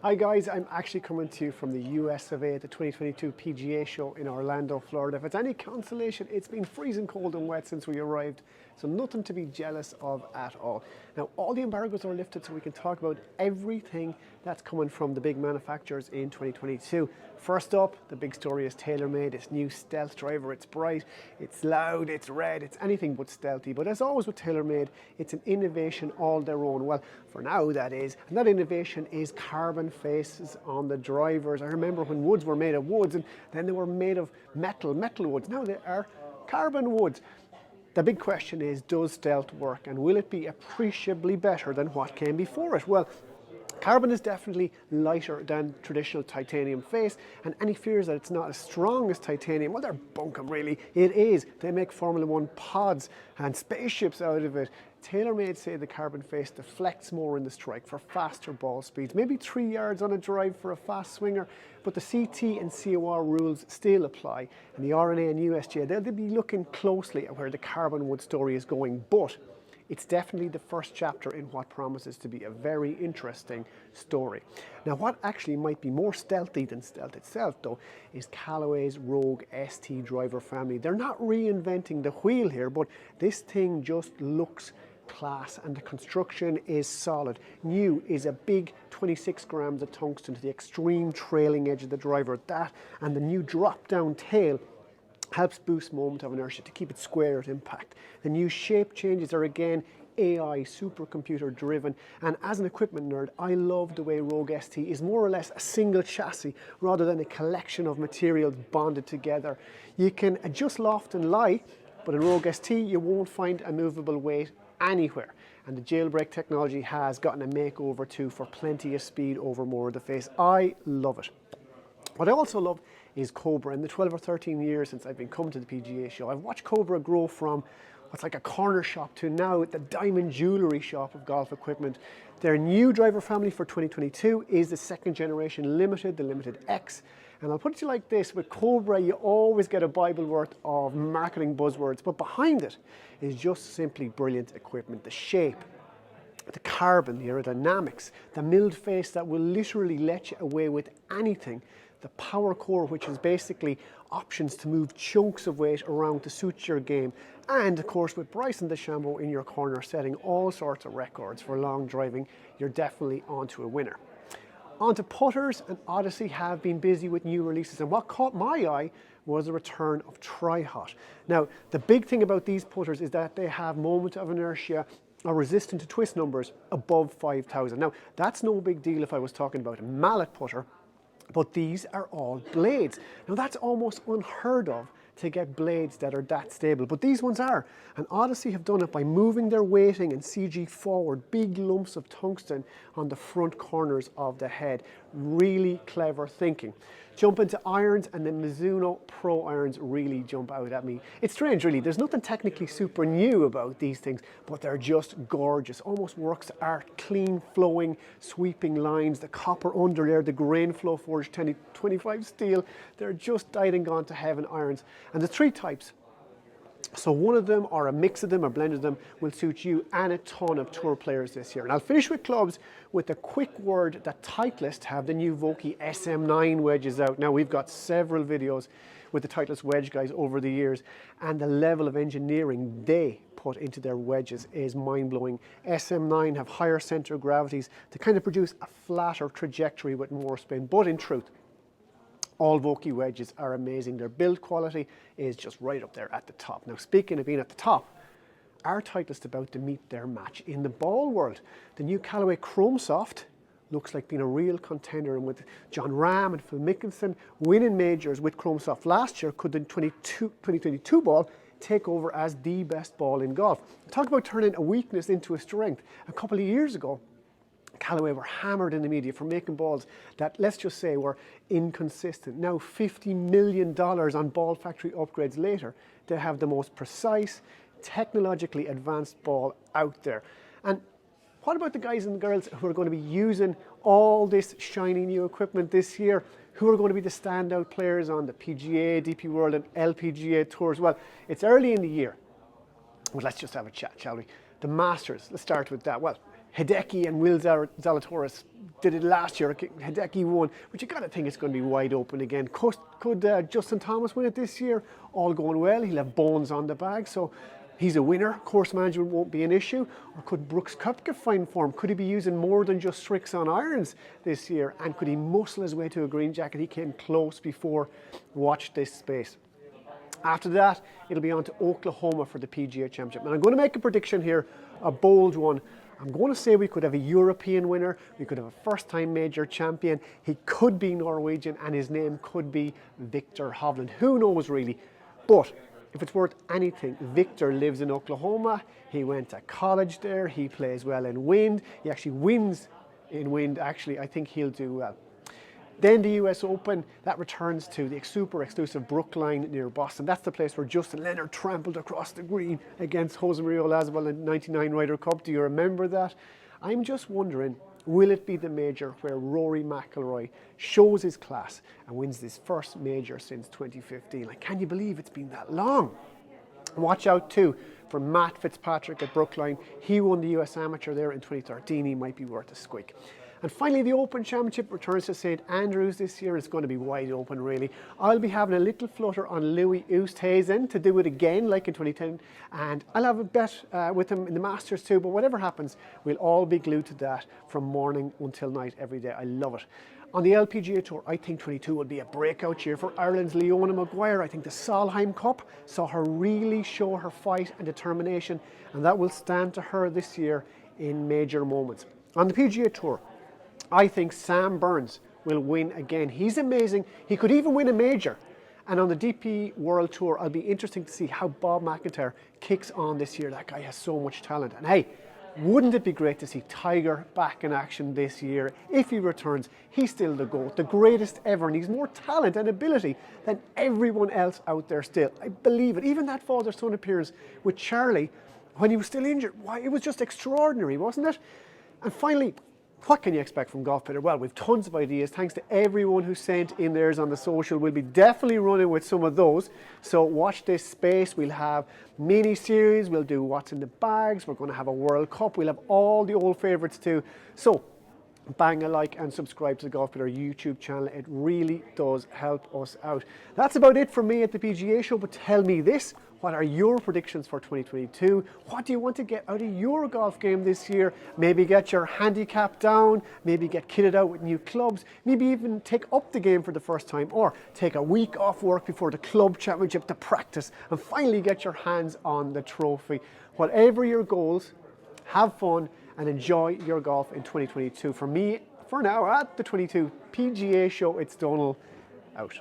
Hi guys, I'm actually coming to you from the US of A at the 2022 PGA show in Orlando, Florida. If it's any consolation, it's been freezing cold and wet since we arrived, so nothing to be jealous of at all. Now, all the embargoes are lifted so we can talk about everything that's coming from the big manufacturers in 2022. First up, the big story is TaylorMade, its new stealth driver. It's bright, it's loud, it's red, it's anything but stealthy. But as always with TaylorMade, it's an innovation all their own. Well, for now that is, and that innovation is carbon faces on the drivers. I remember when woods were made of woods and then they were made of metal woods. Now they are carbon woods. The big question is, does stealth work and will it be appreciably better than what came before it? Well, carbon is definitely lighter than traditional titanium face, and any fears that it's not as strong as titanium, well, they're bunkum really. It is. They make Formula One pods and spaceships out of it. TaylorMade say the carbon face deflects more in the strike for faster ball speeds, maybe 3 yards on a drive for a fast swinger, but the CT and COR rules still apply, and the R&A and USGA, they'll be looking closely at where the carbon wood story is going, but it's definitely the first chapter in what promises to be a very interesting story. Now, what actually might be more stealthy than stealth itself, though, is Callaway's Rogue ST driver family. They're not reinventing the wheel here, but this thing just looks class and the construction is solid. New is a big 26 grams of tungsten to the extreme trailing edge of the driver. That and the new drop-down tail helps boost moment of inertia to keep it square at impact. The new shape changes are again AI supercomputer driven, and as an equipment nerd, I love the way Rogue ST is more or less a single chassis rather than a collection of materials bonded together. You can adjust loft and lie, but in Rogue ST you won't find a movable weight anywhere, and the jailbreak technology has gotten a makeover too for plenty of speed over more of the face. I love it. What I also love is Cobra. In the 12 or 13 years since I've been coming to the PGA show, I've watched Cobra grow from what's like a corner shop to now the diamond jewelry shop of golf equipment. Their new driver family for 2022 is the second generation Limited, the Limited X. And I'll put it to you like this, with Cobra you always get a Bible worth of marketing buzzwords, but behind it is just simply brilliant equipment. The shape, the carbon, the aerodynamics, the milled face that will literally let you away with anything, the power core, which is basically options to move chunks of weight around to suit your game, and of course with Bryson DeChambeau in your corner setting all sorts of records for long driving, you're definitely onto a winner. Onto putters, and Odyssey have been busy with new releases, and what caught my eye was the return of Tri-Hot. Now, the big thing about these putters is that they have moment of inertia are resistant to twist numbers above 5,000. Now, that's no big deal if I was talking about a mallet putter, but these are all blades. Now, that's almost unheard of to get blades that are that stable, but these ones are. And Odyssey have done it by moving their weighting and CG forward, big lumps of tungsten on the front corners of the head. Really clever thinking. Jump into irons, and the Mizuno Pro irons really jump out at me. It's strange really, there's nothing technically super new about these things, but they're just gorgeous, almost works of art, clean flowing, sweeping lines, the copper underlayer, the grain flow forged 1025 steel, they're just died and gone to heaven irons. And the three types, so one of them or a mix of them or blend of them will suit you and a ton of tour players this year. And I'll finish with clubs with a quick word that Titleist have the new Vokey SM9 wedges out. Now, we've got several videos with the Titleist wedge guys over the years, and the level of engineering they put into their wedges is mind-blowing. SM9 have higher center of gravities to kind of produce a flatter trajectory with more spin, but in truth, all Vokey wedges are amazing. Their build quality is just right up there at the top. Now, speaking of being at the top, are Titleist about to meet their match in the ball world? The new Callaway Chrome Soft looks like being a real contender, and with John Ram and Phil Mickelson winning majors with Chrome Soft last year, could the 2022 ball take over as the best ball in golf? Talk about turning a weakness into a strength. A couple of years ago, Callaway were hammered in the media for making balls that, let's just say, were inconsistent. Now, $50 million on ball factory upgrades later, they have the most precise, technologically advanced ball out there. And what about the guys and girls who are going to be using all this shiny new equipment this year? Who are going to be the standout players on the PGA, DP World and LPGA tours? Well, it's early in the year, but let's just have a chat, shall we? The Masters, let's start with that. Well, Hideki and Will Zalatoris did it last year. Hideki won, but you got to think it's going to be wide open again. Could Justin Thomas win it this year? All going well. He'll have bones on the bag, so he's a winner. Course management won't be an issue. Or could Brooks Koepka find form? Could he be using more than just tricks on irons this year? And could he muscle his way to a green jacket? He came close before. Watch this space. After that, it'll be on to Oklahoma for the PGA Championship. And I'm going to make a prediction here, a bold one. I'm going to say we could have a European winner, we could have a first-time major champion, he could be Norwegian, and his name could be Viktor Hovland. Who knows really? But if it's worth anything, Viktor lives in Oklahoma, he went to college there, he plays well in wind, he actually wins in wind, actually. I think he'll do well. Then the US Open, that returns to the super exclusive Brookline near Boston. That's the place where Justin Leonard trampled across the green against Jose Maria Olazabal in the '99 Ryder Cup. Do you remember that? I'm just wondering, will it be the major where Rory McIlroy shows his class and wins his first major since 2015? Like, can you believe it's been that long? Watch out too for Matt Fitzpatrick at Brookline. He won the US Amateur there in 2013. He might be worth a squeak. And finally, the Open Championship returns to St Andrews this year. It's going to be wide open, really. I'll be having a little flutter on Louis Oosthuizen to do it again, like in 2010. And I'll have a bet with him in the Masters too. But whatever happens, we'll all be glued to that from morning until night every day. I love it. On the LPGA Tour, I think 22 will be a breakout year for Ireland's Leona Maguire. I think the Solheim Cup saw her really show her fight and determination. And that will stand to her this year in major moments. On the PGA Tour, I think Sam Burns will win again. He's amazing. He could even win a major. And on the DP World Tour, I'll be interested to see how Bob McIntyre kicks on this year. That guy has so much talent. And hey, wouldn't it be great to see Tiger back in action this year? If he returns, he's still the GOAT, the greatest ever. And he's more talent and ability than everyone else out there still. I believe it. Even that father-son appearance with Charlie when he was still injured. Why, it was just extraordinary, wasn't it? And finally, what can you expect from Golf Peter? Well, we've tons of ideas. Thanks to everyone who sent in theirs on the social. We'll be definitely running with some of those. So watch this space. We'll have mini series. We'll do what's in the bags. We're going to have a World Cup. We'll have all the old favourites too. So bang a like and subscribe to the Golf Peter YouTube channel. It really does help us out. That's about it from me at the PGA Show. But tell me this. What are your predictions for 2022? What do you want to get out of your golf game this year? Maybe get your handicap down, maybe get kitted out with new clubs, maybe even take up the game for the first time, or take a week off work before the club championship to practice and finally get your hands on the trophy. Whatever your goals, have fun and enjoy your golf in 2022. For me, for now, at the 22 PGA Show, it's Donal out.